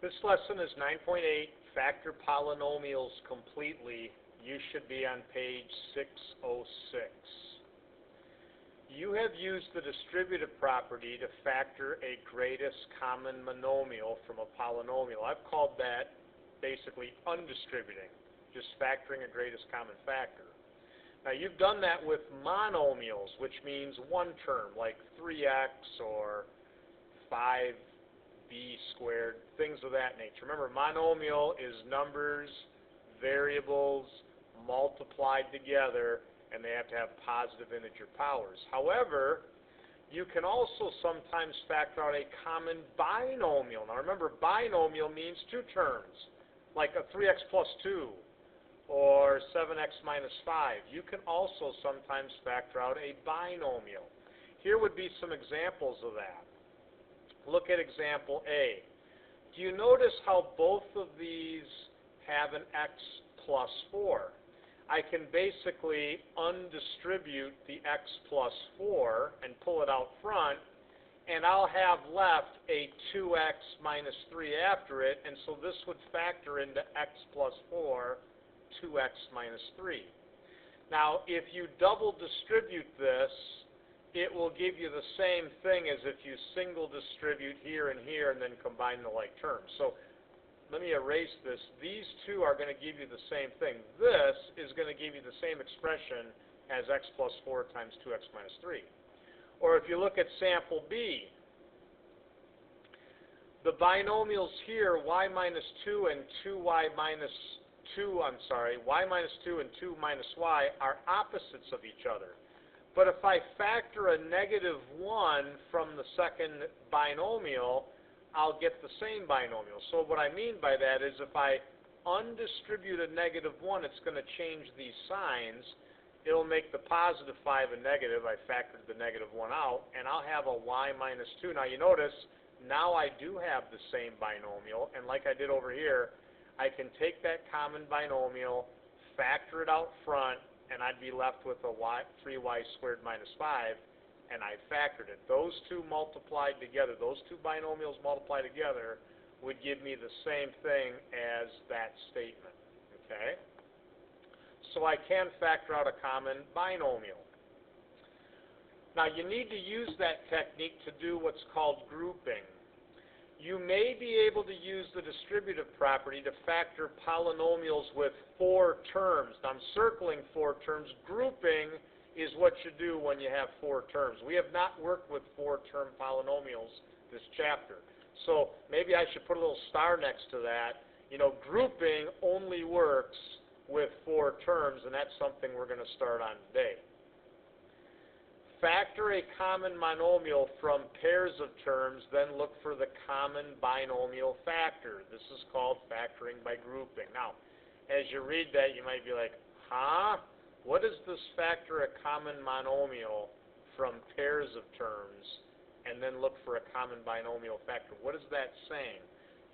This lesson is 9.8, Factor Polynomials Completely. You should be on page 606. You have used the distributive property to factor a greatest common monomial from a polynomial. I've called that basically undistributing, just factoring a greatest common factor. Now you've done that with monomials, which means one term, like 3x or 5b squared, things of that nature. Remember, monomial is numbers, variables, multiplied together, and they have to have positive integer powers. However, you can also sometimes factor out a common binomial. Now remember, binomial means two terms, like a 3x plus 2 or 7x minus 5. You can also sometimes factor out a binomial. Here would be some examples of that. Look at example A. Do you notice how both of these have an x plus 4? I can basically undistribute the x plus 4 and pull it out front, and I'll have left a 2x minus 3 after it, and so this would factor into x plus 4, 2x minus 3. Now, if you double distribute this, it will give you the same thing as if you single distribute here and here and then combine the like terms. So let me erase this. These two are going to give you the same thing. This is going to give you the same expression as x plus 4 times 2x minus 3. Or if you look at sample B, the binomials here, y minus 2 and 2y minus 2, y minus 2 and 2 minus y are opposites of each other. But if I factor a negative 1 from the second binomial, I'll get the same binomial. So what I mean by that is if I undistribute a negative 1, it's going to change these signs. It'll make the positive 5 a negative. I factored the negative 1 out, and I'll have a y minus 2. Now you notice, now I do have the same binomial, and like I did over here, I can take that common binomial, factor it out front, and I'd be left with a 3y squared minus 5, and I factored it. Those two multiplied together, those two binomials multiplied together would give me the same thing as that statement, okay? So I can factor out a common binomial. Now you need to use that technique to do what's called grouping. You may be able to use the distributive property to factor polynomials with 4 terms. Now I'm circling 4 terms. Grouping is what you do when you have 4 terms. We have not worked with 4-term polynomials this chapter. So maybe I should put a little star next to that. You know, grouping only works with 4 terms, and that's something we're going to start on today. Factor a common monomial from pairs of terms, then look for the common binomial factor. This is called factoring by grouping. Now, as you read that, you might be like, huh? What does this factor a common monomial from pairs of terms and then look for a common binomial factor? What is that saying?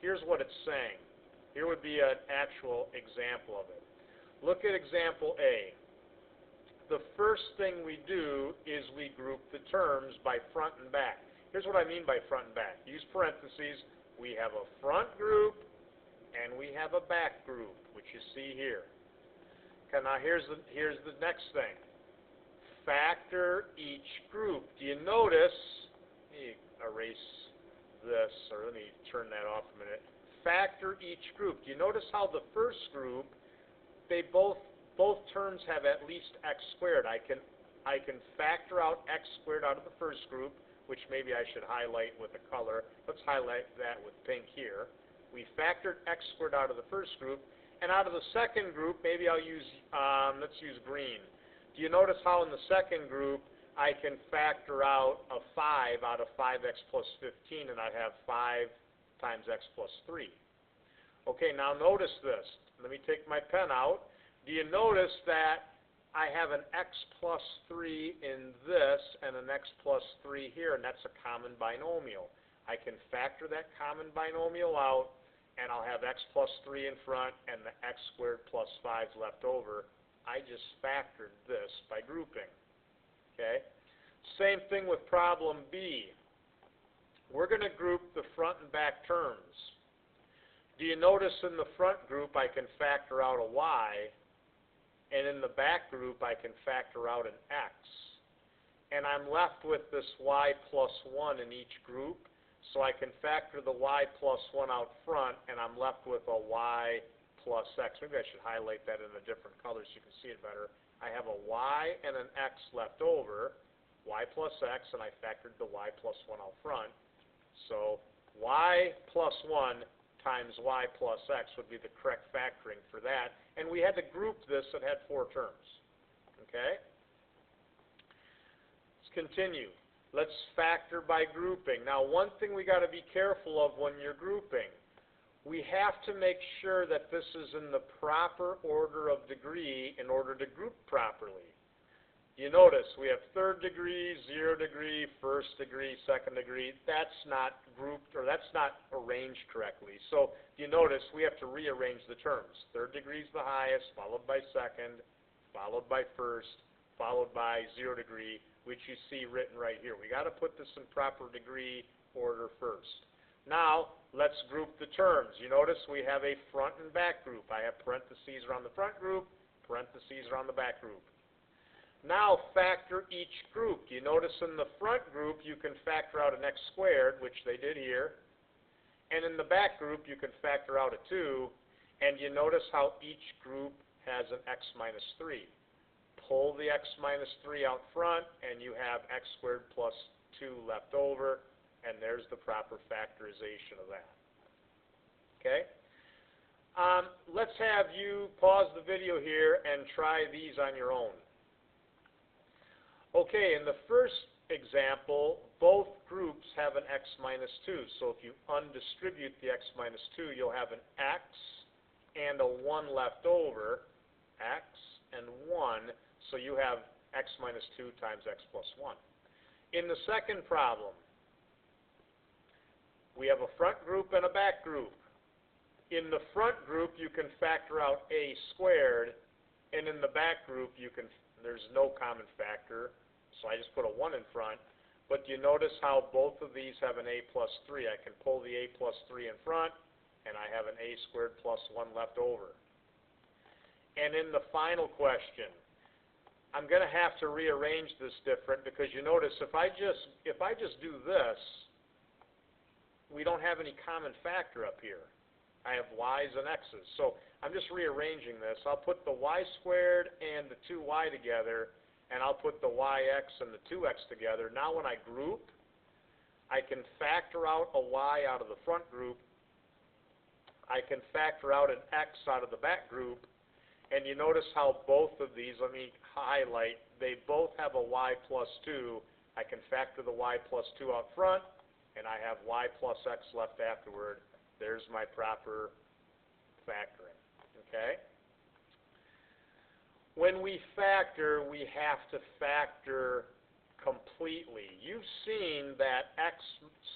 Here's what it's saying. Here would be an actual example of it. Look at example A. The first thing we do is we group the terms by front and back. Here's what I mean by front and back. Use parentheses. We have a front group and we have a back group, which you see here. Okay, now here's the next thing. Factor each group. Do you notice, let me erase this, or let me turn that off a minute. Factor each group. Do you notice how the first group, they both terms have at least x squared. I can factor out x squared out of the first group, which maybe I should highlight with a color. Let's highlight that with pink here. We factored x squared out of the first group, and out of the second group, maybe I'll use, let's use green. Do you notice how in the second group I can factor out a 5 out of 5x plus 15, and I have 5 times x plus 3. Okay, now notice this. Let me take my pen out. Do you notice that I have an x plus 3 in this and an x plus 3 here, and that's a common binomial. I can factor that common binomial out, and I'll have x plus 3 in front and the x squared plus 5 left over. I just factored this by grouping. Okay? Same thing with problem B. We're going to group the front and back terms. Do you notice in the front group I can factor out a y, and in the back group I can factor out an x? And I'm left with this y plus 1 in each group, so I can factor the y plus 1 out front, and I'm left with a y plus x. Maybe I should highlight that in a different color so you can see it better. I have a y and an x left over, y plus x, and I factored the y plus 1 out front. So y plus 1 times y plus x would be the correct factoring for that. And we had to group this that had 4 terms. Okay? Let's continue. Let's factor by grouping. Now, one thing we got to be careful of when you're grouping, we have to make sure that this is in the proper order of degree in order to group properly. You notice we have 3rd degree, 0 degree, 1st degree, 2nd degree. That's not grouped, or that's not arranged correctly. So you notice we have to rearrange the terms. 3rd degree is the highest, followed by 2nd, followed by 1st, followed by 0 degree, which you see written right here. We got to put this in proper degree order first. Now, let's group the terms. You notice we have a front and back group. I have parentheses around the front group, parentheses around the back group. Now factor each group. You notice in the front group you can factor out an x squared, which they did here. And in the back group you can factor out a 2. And you notice how each group has an x minus 3. Pull the x minus 3 out front and you have x squared plus 2 left over. And there's the proper factorization of that. Okay? Let's have you pause the video here and try these on your own. Okay, in the first example, both groups have an x minus 2. So if you undistribute the x minus 2, you'll have an x and a 1 left over, x and 1, so you have x minus 2 times x plus 1. In the second problem, we have a front group and a back group. In the front group, you can factor out a squared, and in the back group, there's no common factor. So I just put a 1 in front, but you notice how both of these have an a plus 3. I can pull the a plus 3 in front, and I have an a squared plus 1 left over. And in the final question, I'm going to have to rearrange this different because you notice if I just do this, we don't have any common factor up here. I have y's and x's. So I'm just rearranging this. I'll put the y squared and the 2y together, and I'll put the yx and the 2x together. Now when I group, I can factor out a y out of the front group. I can factor out an x out of the back group. And you notice how both of these, let me highlight, they both have a y plus 2. I can factor the y plus 2 out front, and I have y plus x left afterward. There's my proper factoring. Okay? When we factor, we have to factor completely. You've seen that x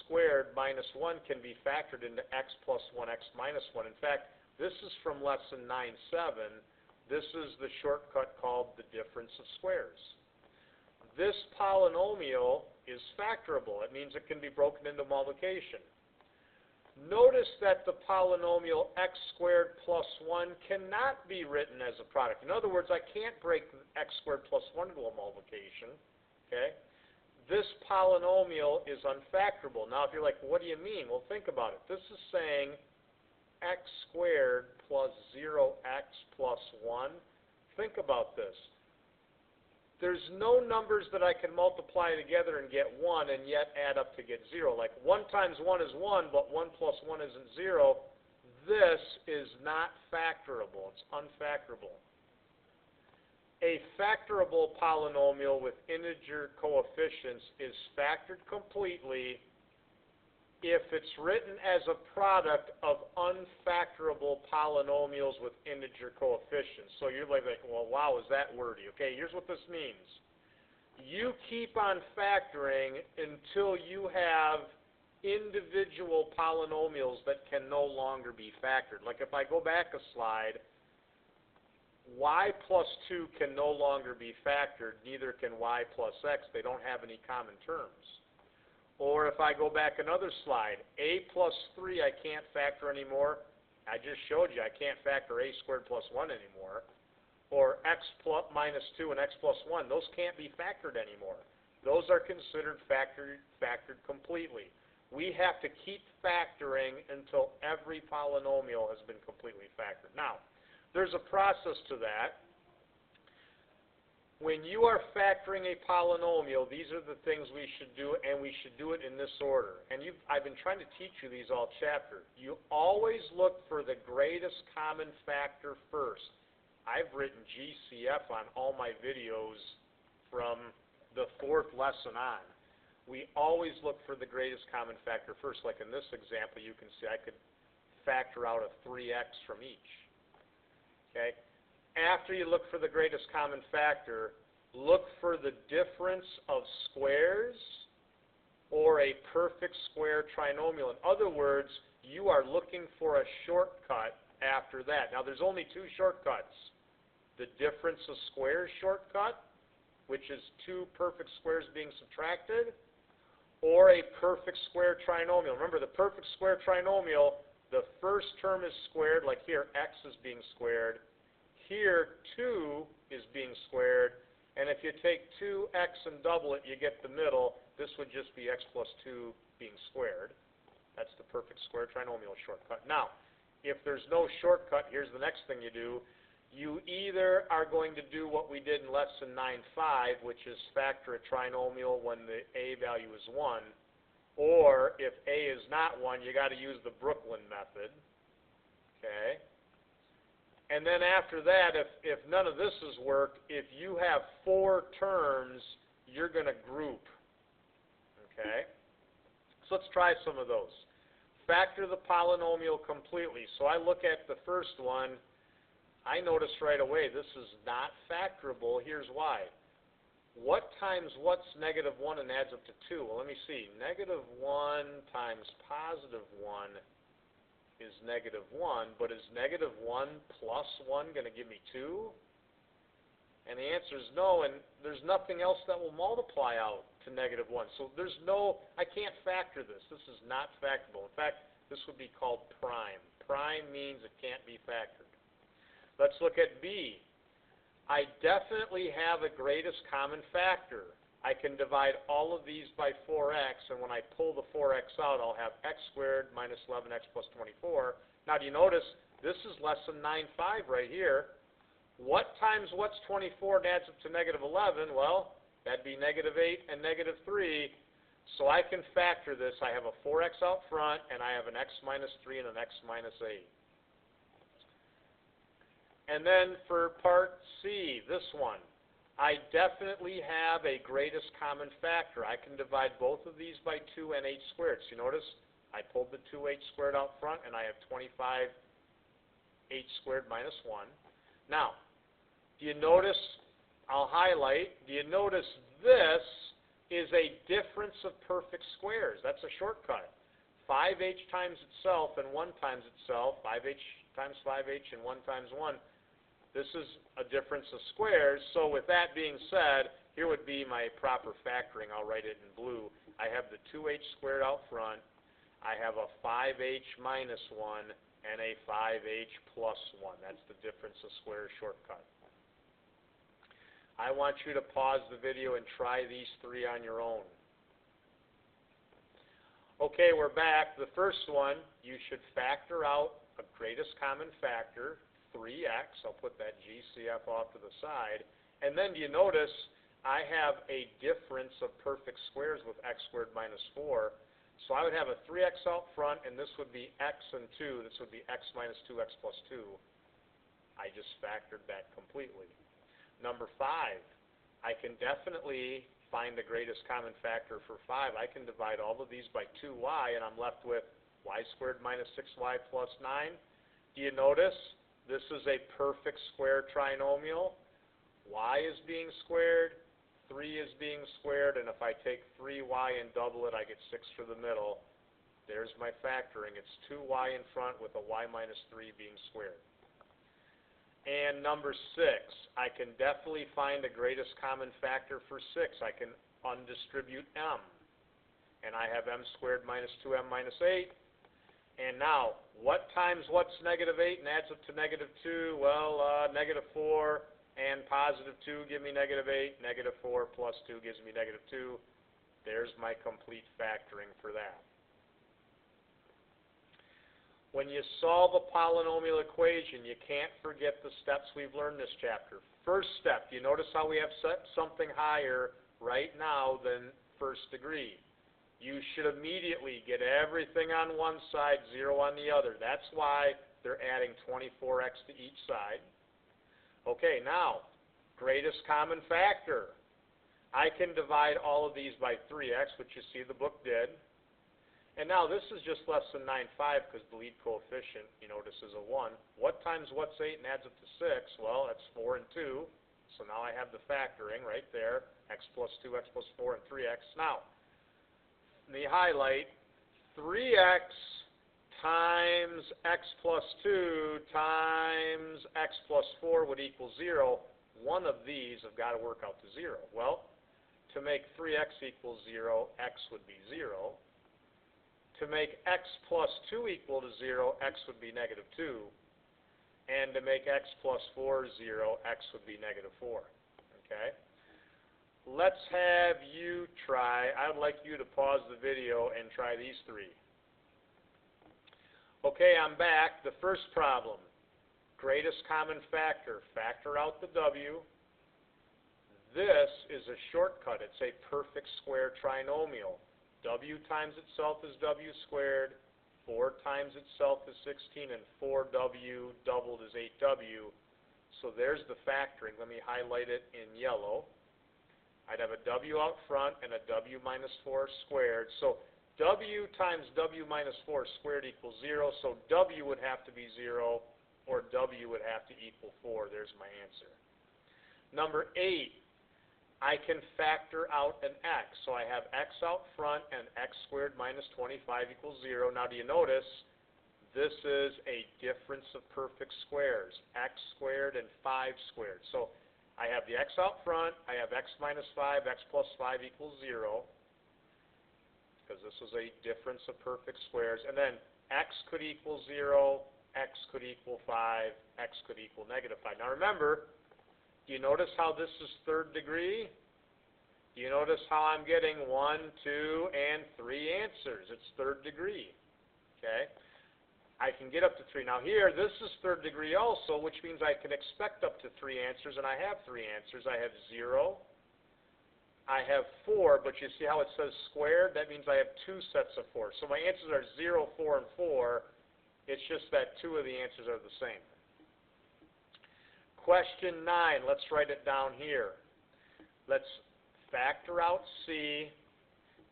squared minus 1 can be factored into x plus 1, x minus 1. In fact, this is from lesson 9-7. This is the shortcut called the difference of squares. This polynomial is factorable. It means it can be broken into multiplication. Notice that the polynomial x squared plus 1 cannot be written as a product. In other words, I can't break x squared plus 1 into a multiplication. Okay? This polynomial is unfactorable. Now, if you're like, what do you mean? Well, think about it. This is saying x squared plus 0x plus 1. Think about this. There's no numbers that I can multiply together and get 1 and yet add up to get 0. Like 1 times 1 is 1, but 1 plus 1 isn't 0. This is not factorable. It's unfactorable. A factorable polynomial with integer coefficients is factored completely if it's written as a product of unfactorable polynomials with integer coefficients. So you're like, well, wow, is that wordy? Okay, here's what this means. You keep on factoring until you have individual polynomials that can no longer be factored. Like if I go back a slide, y plus 2 can no longer be factored, neither can y plus x. They don't have any common terms. Or if I go back another slide, a plus 3 I can't factor anymore, I just showed you I can't factor a squared plus 1 anymore. Or x plus minus 2 and x plus 1, those can't be factored anymore. Those are considered factored completely. We have to keep factoring until every polynomial has been completely factored. Now, there's a process to that. When you are factoring a polynomial, these are the things we should do, and we should do it in this order. And I've been trying to teach you these all chapter. You always look for the greatest common factor first. I've written GCF on all my videos from the 4th lesson on. We always look for the greatest common factor first. Like in this example, you can see I could factor out a 3x from each. Okay? After you look for the greatest common factor, look for the difference of squares or a perfect square trinomial. In other words, you are looking for a shortcut after that. Now, there's only 2 shortcuts. The difference of squares shortcut, which is 2 perfect squares being subtracted, or a perfect square trinomial. Remember, the perfect square trinomial, the first term is squared, like here, x is being squared. Here, 2 is being squared, and if you take 2x and double it, you get the middle. This would just be x plus 2 being squared. That's the perfect square trinomial shortcut. Now, if there's no shortcut, here's the next thing you do. You either are going to do what we did in lesson 9.5, which is factor a trinomial when the a value is 1, or if a is not 1, you got to use the Brooklyn method. Okay? And then after that, if none of this has worked, if you have 4 terms, you're going to group. Okay? So let's try some of those. Factor the polynomial completely. So I look at the first one. I notice right away this is not factorable. Here's why. What times what's negative 1 and adds up to 2? Well, let me see. Negative 1 times positive 1 is negative 1, but is negative 1 plus 1 going to give me 2? And the answer is no, and there's nothing else that will multiply out to negative 1. So there's no, I can't factor this. This is not factorable. In fact, this would be called prime. Prime means it can't be factored. Let's look at B. I definitely have a greatest common factor. I can divide all of these by 4x, and when I pull the 4x out, I'll have x squared minus 11x plus 24. Now, do you notice this is lesson 9.5 right here? What times what's 24 and adds up to negative 11? Well, that'd be negative 8 and negative 3. So I can factor this. I have a 4x out front, and I have an x minus 3 and an x minus 8. And then for part C, this one, I definitely have a greatest common factor. I can divide both of these by 2 and h squared. So you notice I pulled the 2h squared out front, and I have 25h squared minus 1. Now, do you notice, I'll highlight, do you notice this is a difference of perfect squares? That's a shortcut. 5h times itself and 1 times itself, 5h times 5h and 1 times 1. This is a difference of squares. So with that being said, here would be my proper factoring. I'll write it in blue. I have the 2h squared out front. I have a 5h minus 1 and a 5h plus 1. That's the difference of squares shortcut. I want you to pause the video and try these 3 on your own. Okay, we're back. The first one, you should factor out a greatest common factor, 3x. I'll put that GCF off to the side. And then do you notice I have a difference of perfect squares with x squared minus 4. So I would have a 3x out front, and this would be x and 2. This would be x minus 2x plus 2. I just factored that completely. Number 5, I can definitely find the greatest common factor for 5. I can divide all of these by 2y, and I'm left with y squared minus 6y plus 9. Do you notice this is a perfect square trinomial? Y is being squared, 3 is being squared, and if I take 3y and double it, I get 6 for the middle. There's my factoring. It's 2y in front with a y minus 3 being squared. And number 6, I can definitely find the greatest common factor for 6. I can undistribute m. And I have m squared minus 2m minus 8. And now, what times what's negative 8 and adds up to negative 2? Well, negative 4 and positive 2 give me negative 8. Negative 4 plus 2 gives me negative 2. There's my complete factoring for that. When you solve a polynomial equation, you can't forget the steps we've learned this chapter. First step, you notice how we have set something higher right now than first degree. You should immediately get everything on one side, 0 on the other. That's why they're adding 24x to each side. Okay, now, greatest common factor. I can divide all of these by 3x, which you see the book did. And now this is just less than 9/5 because the lead coefficient, you notice, is a 1. What times what's 8 and adds up to 6? Well, that's 4 and 2. So now I have the factoring right there, x plus 2, x plus 4, and 3x. Now, the highlight, 3x times x plus 2 times x plus 4 would equal 0. One of these have got to work out to 0. Well, to make 3x equal 0, x would be 0. To make x plus 2 equal to 0, x would be negative 2. And to make x plus 4 0, x would be negative 4. Okay? Let's have you try. I'd like you to pause the video and try these three. Okay, I'm back. The first problem, greatest common factor. Factor out the w. This is a shortcut. It's a perfect square trinomial. W times itself is w squared. 4 times itself is 16, and 4w doubled is 8w. So there's the factoring. Let me highlight it in yellow. I'd have a w out front and a w minus 4 squared. So w times w minus 4 squared equals 0. So w would have to be 0, or w would have to equal 4. There's my answer. Number 8, I can factor out an x. So I have x out front, and x squared minus 25 equals 0. Now do you notice this is a difference of perfect squares, x squared and 5 squared. So I have the x out front, I have x minus 5, x plus 5 equals 0, because this is a difference of perfect squares. And then x could equal 0, x could equal 5, x could equal negative 5. Now remember, do you notice how this is third degree? Do you notice how I'm getting 1, 2, and 3 answers? It's third degree. Okay? I can get up to 3. Now here, this is third degree also, which means I can expect up to 3 answers, and I have 3 answers. I have 0, I have 4, but you see how it says squared? That means I have 2 sets of 4. So my answers are 0, 4, and 4. It's just that 2 of the answers are the same. Question 9, let's write it down here. Let's factor out c.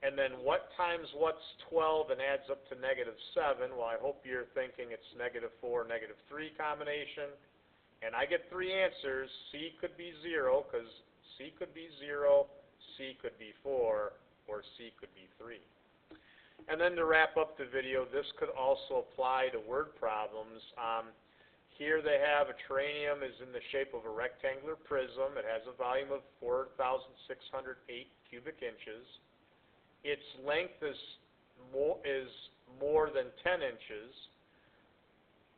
And then what times what's 12 and adds up to negative 7? Well, I hope you're thinking it's negative 4, negative 3 combination. And I get 3 answers. C could be 0, because C could be 0, C could be 4, or C could be 3. And then to wrap up the video, this could also apply to word problems. Here they have a terranium is in the shape of a rectangular prism. It has a volume of 4,608 cubic inches. Its length is more than 10 inches.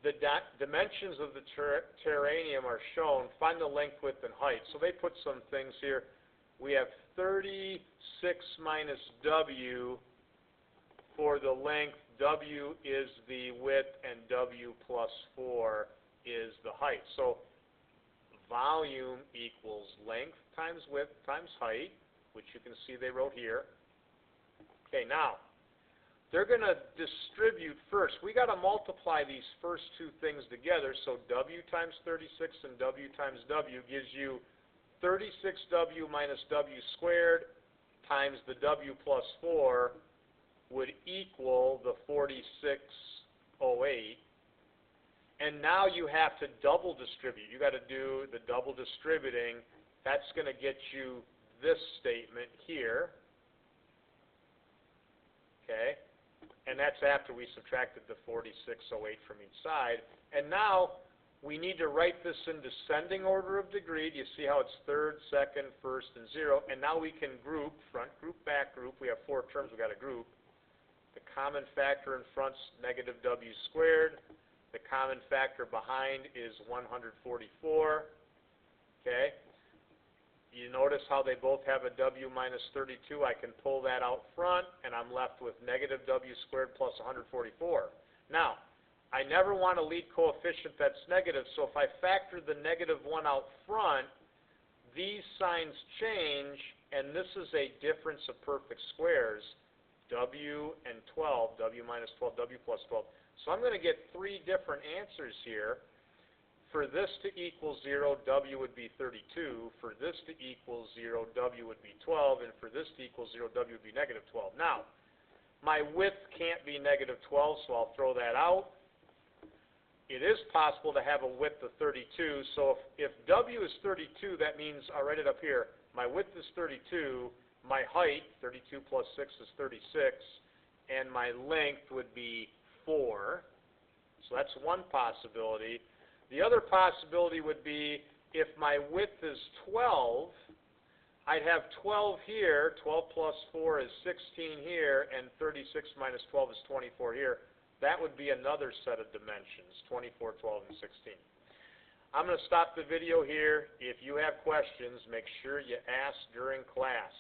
The dimensions of the terranium are shown. Find the length, width, and height. So they put some things here. We have 36 minus w for the length. W is the width, and w plus 4 is the height. So volume equals length times width times height, which you can see they wrote here. Okay, now, they're going to distribute first. We got to multiply these first two things together, so w times 36 and w times w gives you 36w minus w squared times the w plus 4 would equal the 4608. And now you have to double distribute. You got to do the double distributing. That's going to get you this statement here. Okay, and that's after we subtracted the 4608 from each side. And now we need to write this in descending order of degree. Do you see how it's third, second, first, and 0? And now we can group, front group, back group. We have 4 terms we got to group. The common factor in front's negative w squared. The common factor behind is 144. Okay? You notice how they both have a w minus 32. I can pull that out front, and I'm left with negative w squared plus 144. Now, I never want a lead coefficient that's negative, so if I factor the negative 1 out front, these signs change, and this is a difference of perfect squares, w and 12, w minus 12, w plus 12. So I'm going to get three different answers here. For this to equal 0, w would be 32. For this to equal 0, w would be 12. And for this to equal 0, w would be negative 12. Now, my width can't be negative 12, so I'll throw that out. It is possible to have a width of 32, so if w is 32, that means, I'll write it up here, my width is 32, my height, 32 plus 6 is 36, and my length would be 4. So that's one possibility. The other possibility would be if my width is 12, I'd have 12 here, 12 plus 4 is 16 here, and 36 minus 12 is 24 here. That would be another set of dimensions, 24, 12, and 16. I'm going to stop the video here. If you have questions, make sure you ask during class.